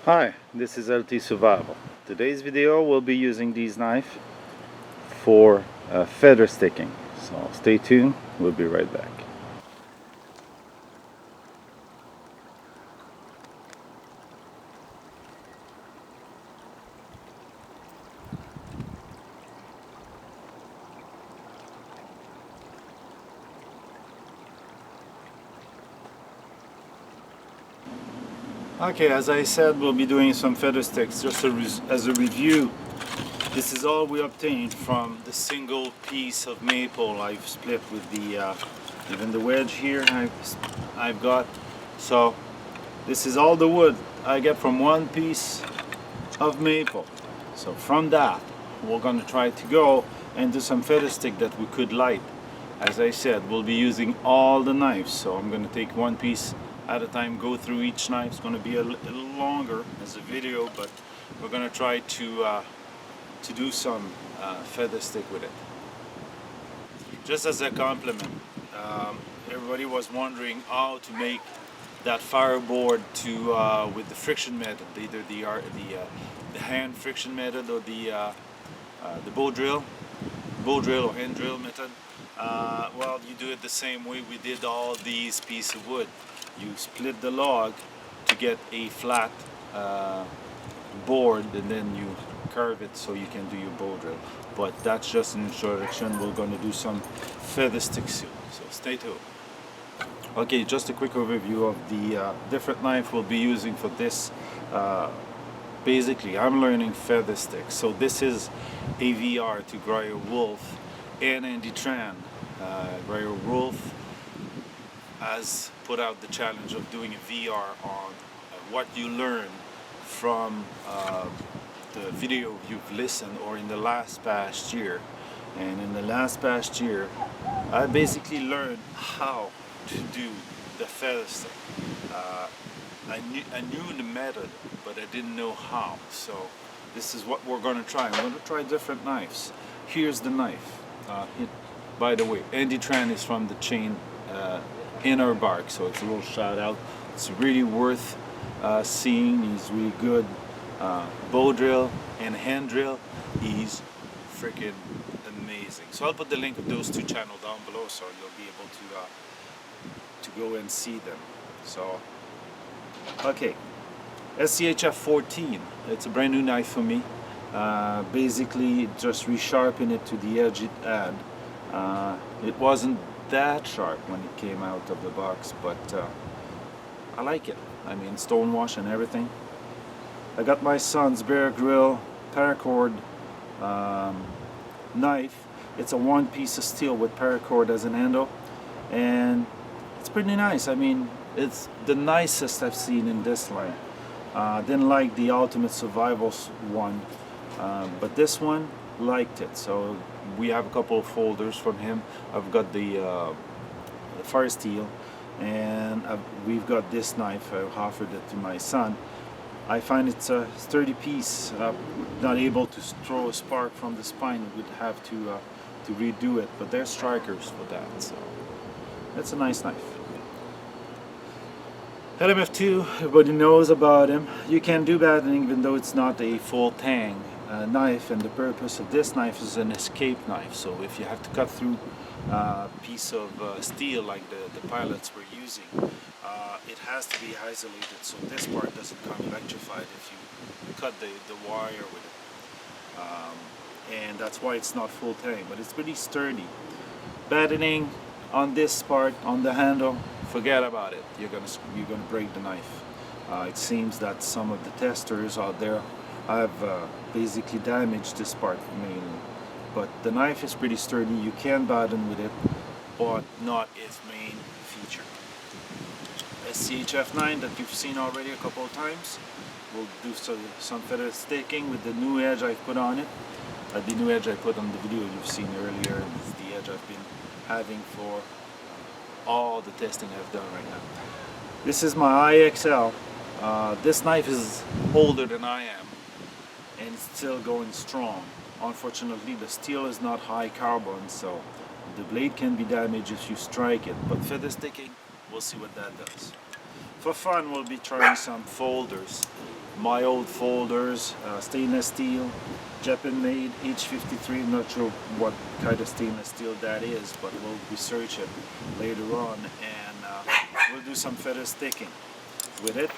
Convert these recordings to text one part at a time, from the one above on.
Hi, this is LT Survival. Today's video will be using these knife for feather sticking. So stay tuned, we'll be right back. Okay, as I said, we'll be doing some feather sticks. Just as a review, this is all we obtained from the single piece of maple I've split with the even the wedge here I've got. So this is all the wood I get from one piece of maple. So from that we're going to try to go and do some feather stick that we could light. As I said, we'll be using all the knives, so I'm going to take one piece at a time, go through each knife. It's going to be a little longer as a video, but we're going to try to do some feather stick with it. Just as a compliment, everybody was wondering how to make that fireboard to with the friction method, either the hand friction method or the bow drill or hand drill method. Well, you do it the same way we did all these pieces of wood. You split the log to get a flat board, and then you curve it so you can do your bow drill. But that's just an introduction. We're going to do some feather sticks soon, so stay tuned. Okay, just a quick overview of the different knife we'll be using for this. Basically, I'm learning feather sticks, so this is a VR to GrierWolfe and Andy Tran. GrierWolfe has put out the challenge of doing a VR on what you learn from the video you've listened or in the last past year. And in the last past year, I basically learned how to do the feather stick. I knew the method, but I didn't know how. So this is what we're going to try. I'm going to try different knives. Here's the knife. By the way, Andy Tran is from the chain InnerBark, so it's a little shout out. It's really worth seeing. He's really good. Bow drill and hand drill. He's freaking amazing. So I'll put the link of those two channels down below, so you'll be able to go and see them. So okay, SCHF 14. It's a brand new knife for me. Basically, just resharpen it to the edge it had. It wasn't that sharp when it came out of the box, but I like it. I mean, stonewash and everything. I got my son's Bear Grill paracord knife. It's a one piece of steel with paracord as an handle, and it's pretty nice. I mean, it's the nicest I've seen in this line. Didn't like the Ultimate Survival one, but this one liked it. So we have a couple of folders from him. I've got the fire steel, and we've got this knife. I offered it to my son. I find it's a sturdy piece. Not able to throw a spark from the spine. We'd have to redo it, but they're strikers for that. So that's a nice knife. LMF2, everybody knows about him. You can do batoning even though it's not a full tang knife, and the purpose of this knife is an escape knife. So if you have to cut through a piece of steel like the pilots were using, it has to be isolated so this part doesn't come electrified if you cut the wire with it. And that's why it's not full tang, but it's pretty sturdy. Batoning on this part, on the handle, forget about it. You're gonna break the knife. It seems that some of the testers out there have basically damaged this part mainly, but the knife is pretty sturdy. You can batten with it, but not its main feature. SCHF 9 that you've seen already a couple of times. We'll do some feather sticking with the new edge I've put on it. The new edge I put on the video you've seen earlier is the edge I've been having for all the testing I've done right now. This is my IXL. This knife is older than I am, and it's still going strong. Unfortunately, the steel is not high carbon, so the blade can be damaged if you strike it, but feather sticking, we'll see what that does. For fun, we'll be trying some folders. my old folders, stainless steel, Japan made H53. I'm not sure what kind of stainless steel that is, but we'll research it later on, and we'll do some feather sticking with it.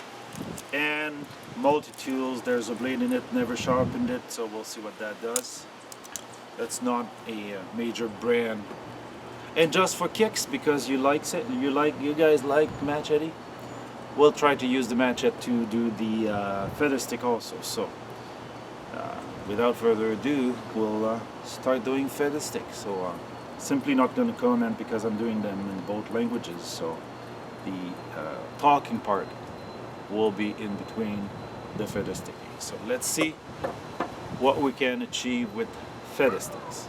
And multi-tools, there's a blade in it, never sharpened it, so we'll see what that does. That's not a major brand. And just for kicks, because you guys like machete, we'll try to use the machete to do the feather stick also. So without further ado, we'll start doing feather sticks. So simply not going to comment because I'm doing them in both languages, so the talking part will be in between the feather sticking. So let's see what we can achieve with feather sticks.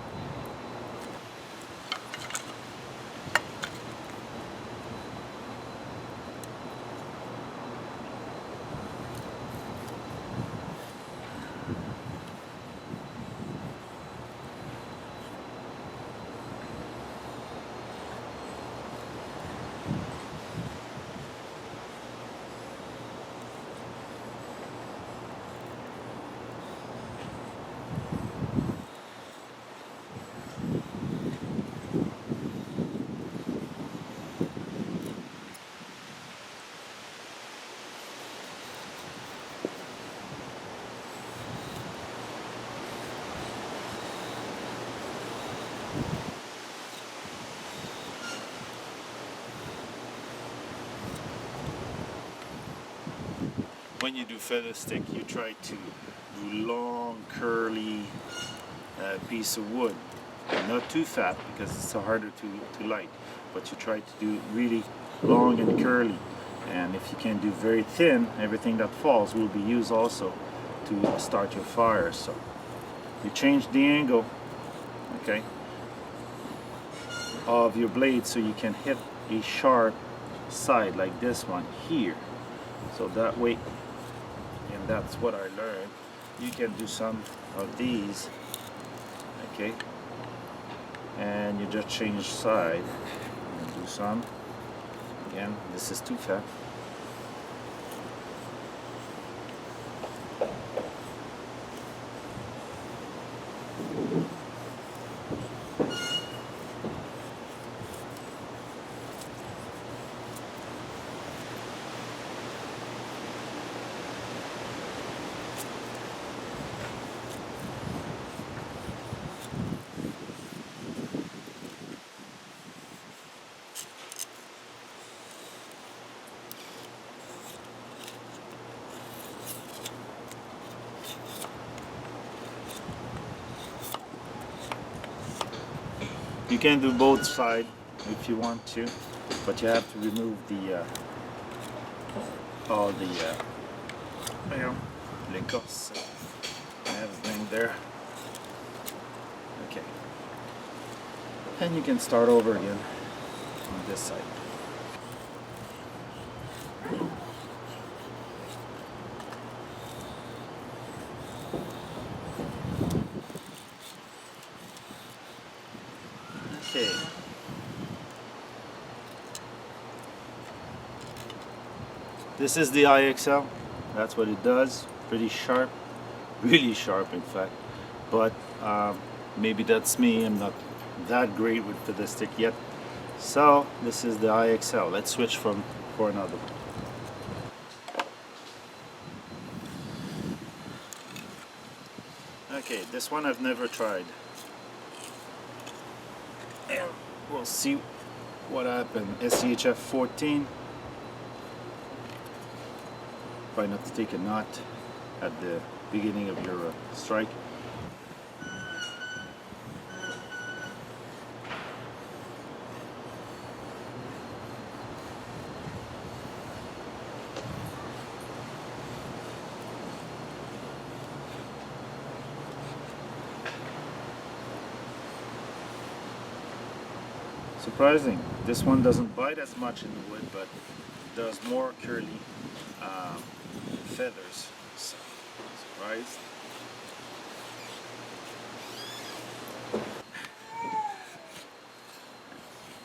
When you do feather stick, you try to do long, curly piece of wood. Not too fat because it's harder to light, but you try to do really long and curly. And if you can do very thin, everything that falls will be used also to start your fire. So you change the angle, okay, of your blade so you can hit a sharp side like this one here. So that way, and that's what I learned, you can do some of these, okay, and you just change side and do some. Again, this is too fat. You can do both sides if you want to, but you have to remove the all the l'écorce and everything there. Okay, and you can start over again on this side. Okay. This is the IXL. That's what it does. Pretty sharp, really sharp in fact. But maybe that's me. I'm not that great with feather stick yet. So this is the IXL. Let's switch for another one. Okay, this one I've never tried. And we'll see what happened. SCHF 14. Try not to take a knot at the beginning of your strike. Surprising, this one doesn't bite as much in the wood, but does more curly feathers. So, surprised.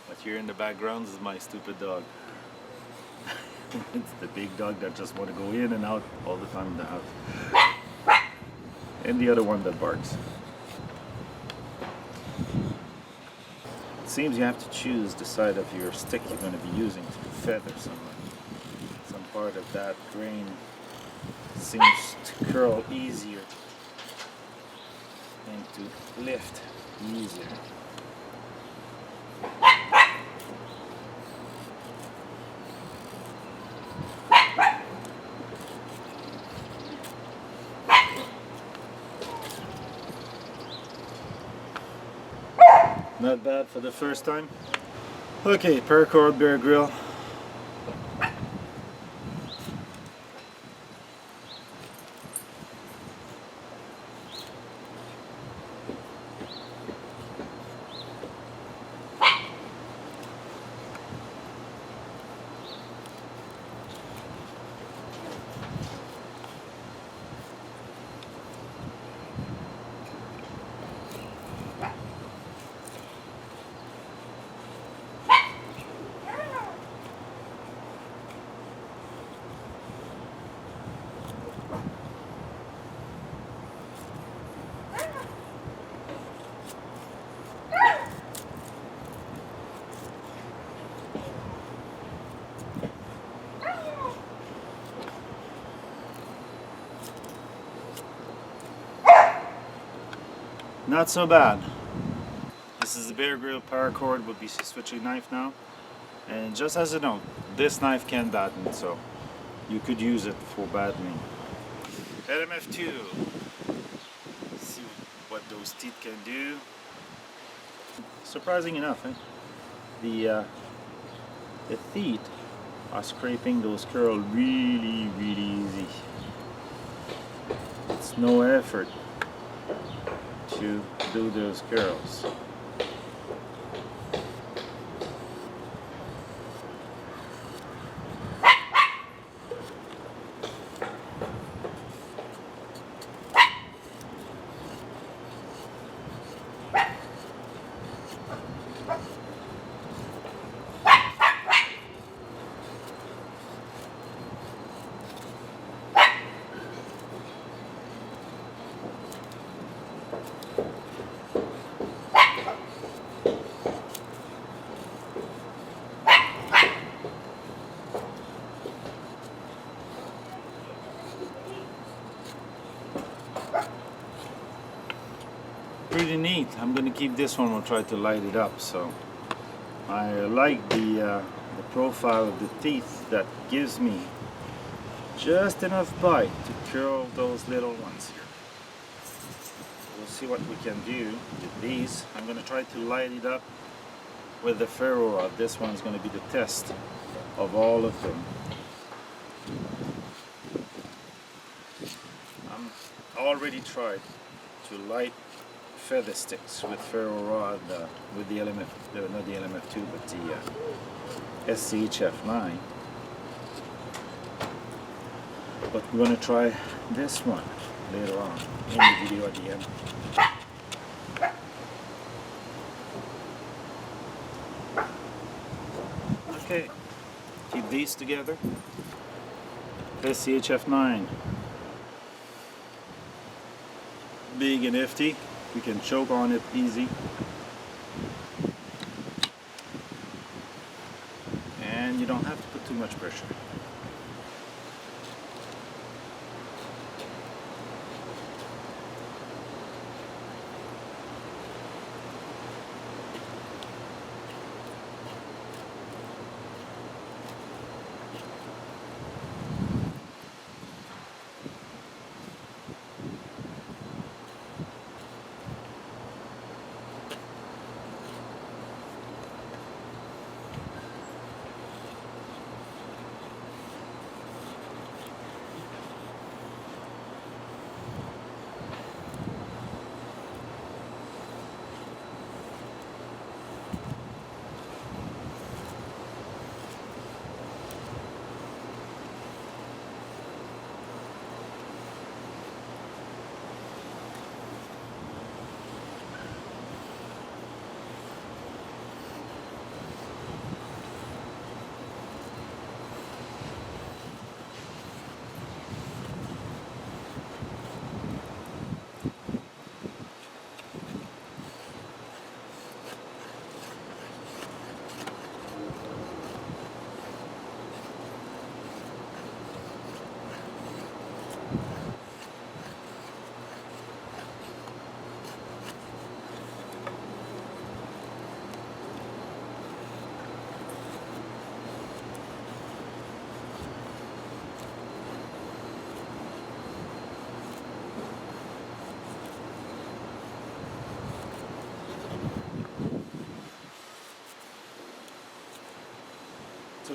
What you hear in the background is my stupid dog. It's the big dog that just want to go in and out all the time in the house. And the other one that barks. It seems you have to choose the side of your stick you're going to be using to feather some part of that grain seems to curl easier and to lift easier. Not bad for the first time. Okay, paracord bear grill. Not so bad. This is the Bear Grill paracord with BC switching knife now. And just as a note, this knife can batten, so you could use it for battening. LMF2. See what those teeth can do. Surprising enough, eh? The teeth are scraping those curls really easy. It's no effort to do those curls. Pretty neat. I'm gonna keep this one. We'll try to light it up. So I like the profile of the teeth that gives me just enough bite to curl those little ones here. We'll see what we can do with these. I'm gonna try to light it up with the ferro rod. This one's gonna be the test of all of them. I already tried to light Feathersticks with ferro rod with the LMF, not the LMF2, but the SCHF 9. But we're going to try this one later on in the video at the end. Okay, keep these together. SCHF 9. Big and hefty. We can choke on it easy. And you don't have to put too much pressure.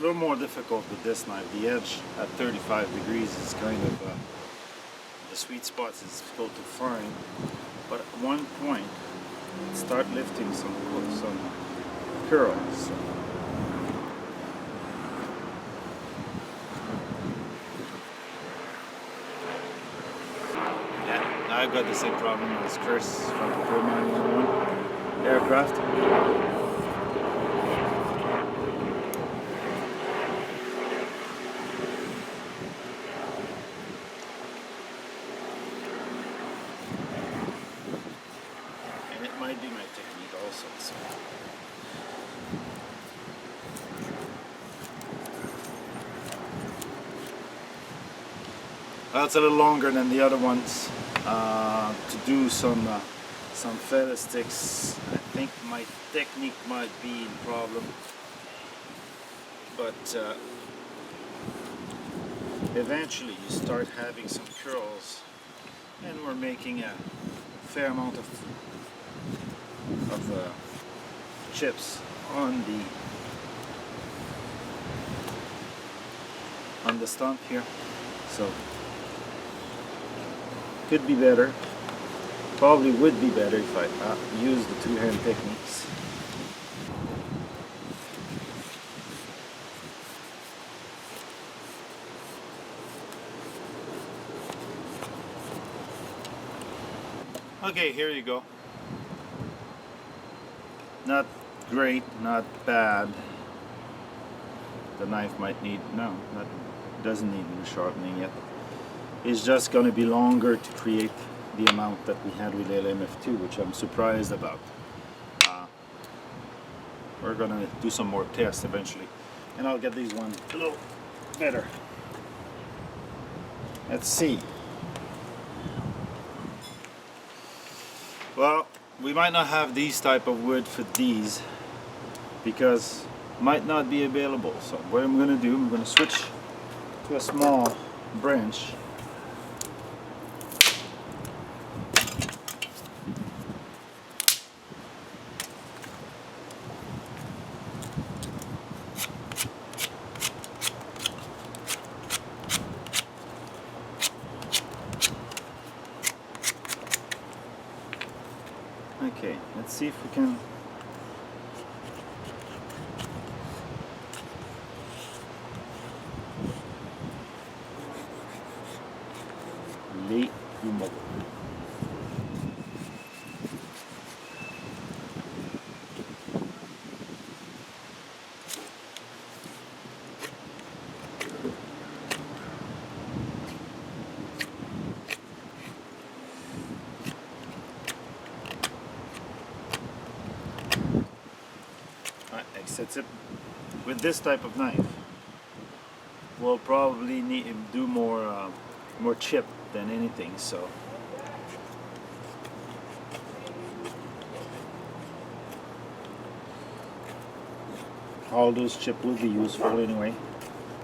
little more difficult with this knife. The edge at 35 degrees is kind of the sweet spot is difficult to find, but at one point start lifting some curls. Yeah, I've got the same problem as Chris from the Pro aircraft. Might be my technique also. So. Well, it's a little longer than the other ones. To do some Feathersticks, I think my technique might be the problem, but eventually you start having some curls, and we're making a fair amount of chips on the stump here, so could be better. Probably would be better if I use the two-hand techniques. Okay, here you go. Not great, not bad. The knife might need, doesn't need resharpening yet. It's just going to be longer to create the amount that we had with LMF2, which I'm surprised about. We're going to do some more tests eventually, and I'll get these ones a little better. Let's see. Well, we might not have these type of wood for these because might not be available. So what I'm going to do, I'm going to switch to a small branch. Okay, let's see if we can lay humo. Except with this type of knife, we'll probably need to do more chip than anything. So all those chips will be useful anyway,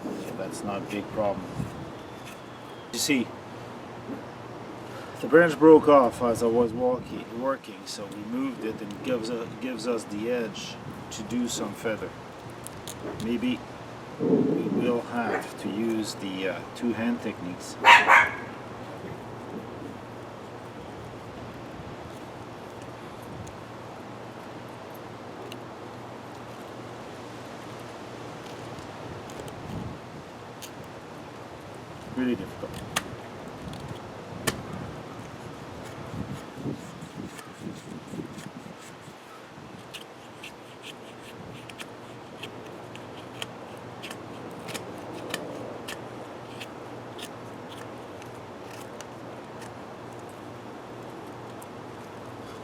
so that's not a big problem. You see, the branch broke off as I was working, so we moved it and gives us the edge to do some feather. Maybe we will have to use the two-hand techniques. Really difficult.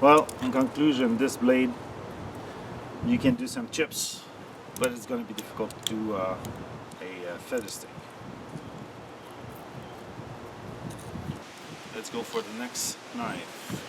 Well, in conclusion, this blade, you can do some chips, but it's going to be difficult to do a feather stick. Let's go for the next knife.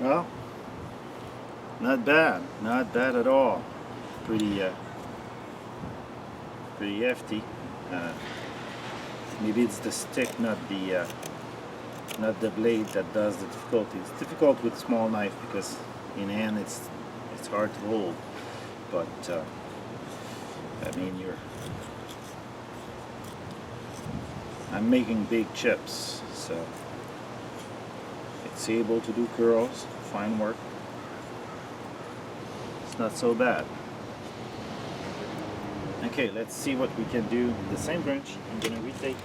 Well, not bad, not bad at all. Pretty hefty. Maybe it's the stick, not the blade that does the difficulty. It's difficult with small knife because in hand it's hard to hold. But I mean, I'm making big chips, so it's able to do curls. Fine work. It's not so bad. Okay, let's see what we can do with the same wrench. I'm gonna retake.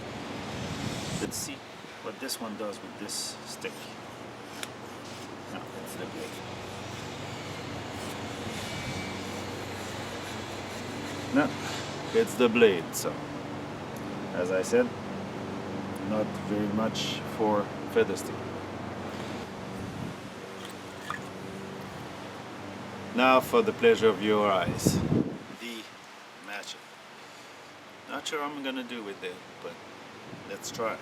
Let's see what this one does with this stick. No, that's the blade. No, it's the blade. So, as I said, not very much for Featherstick. Now for the pleasure of your eyes, the magic. Not sure what I'm gonna do with it, but let's try.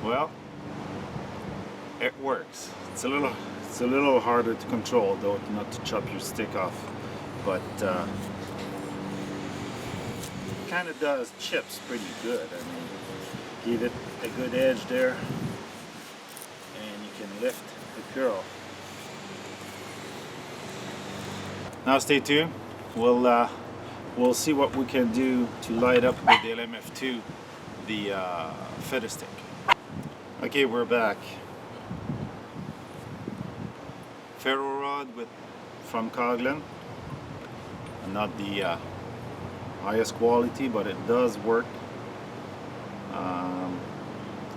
Well, it works. It's a little harder to control, though, not to chop your stick off, but kind of does chips pretty good. I mean, give it a good edge there, and you can lift the curl. Now stay tuned. We'll see what we can do to light up with the LMF2 the feather stick. Okay, we're back. Ferro rod from Coghlan. Not the highest quality, but it does work.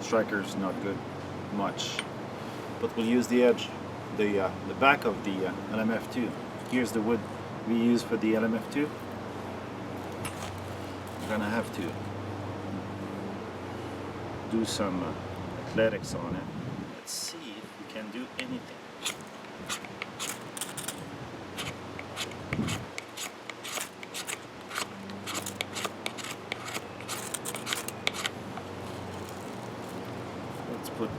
Striker's not good much, but we'll use the edge, the back of the LMF2. Here's the wood we use for the LMF2. We're gonna have to do some athletics on it. Let's see if we can do anything. Let's put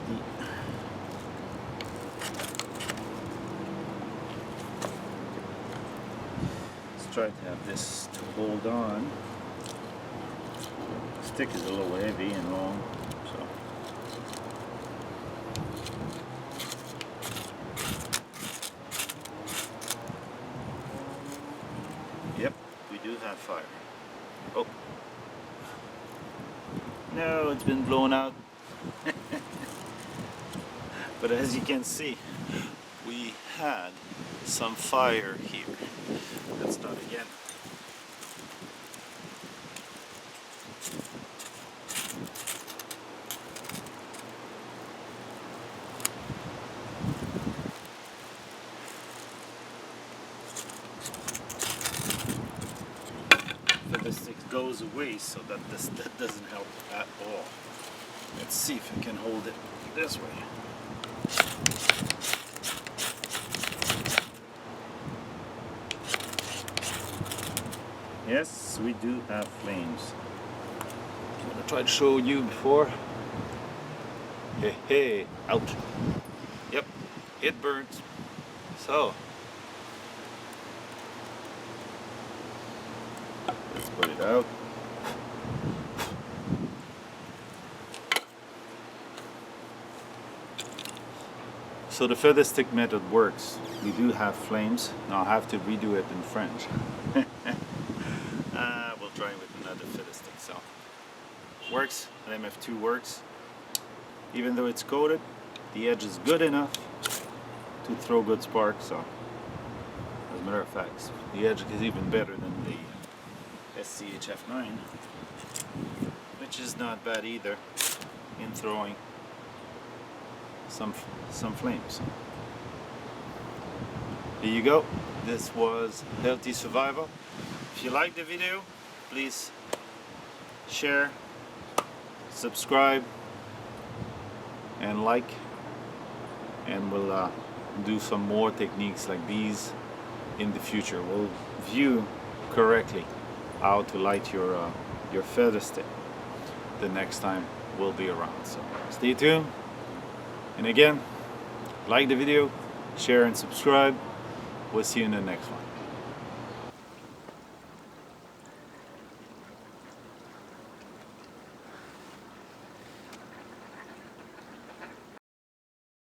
let's try to have this to hold on. The stick is a little heavy and long. Yep, we do have fire. Oh. No, it's been blown out. But as you can see, we had some fire here. Let's start again. The stick goes away, so that doesn't help at all. Let's see if I can hold it this way. Yes, we do have flames. I'm gonna tried to show you before. Hey, ouch. Yep, it burns. So, let's put it out. So the feather stick method works. We do have flames. Now I have to redo it in French. We'll try with another feather stick. So works. An MF2 works. Even though it's coated, the edge is good enough to throw good sparks. So as a matter of fact, the edge is even better than the SCHF 9, which is not bad either in throwing some flames. There you go. This was Healthy Survival. If you like the video, please share, subscribe, and like, and we'll do some more techniques like these in the future. We'll view correctly how to light your feather stick the next time we'll be around. So stay tuned. And again, like the video, share and subscribe. We'll see you in the next one.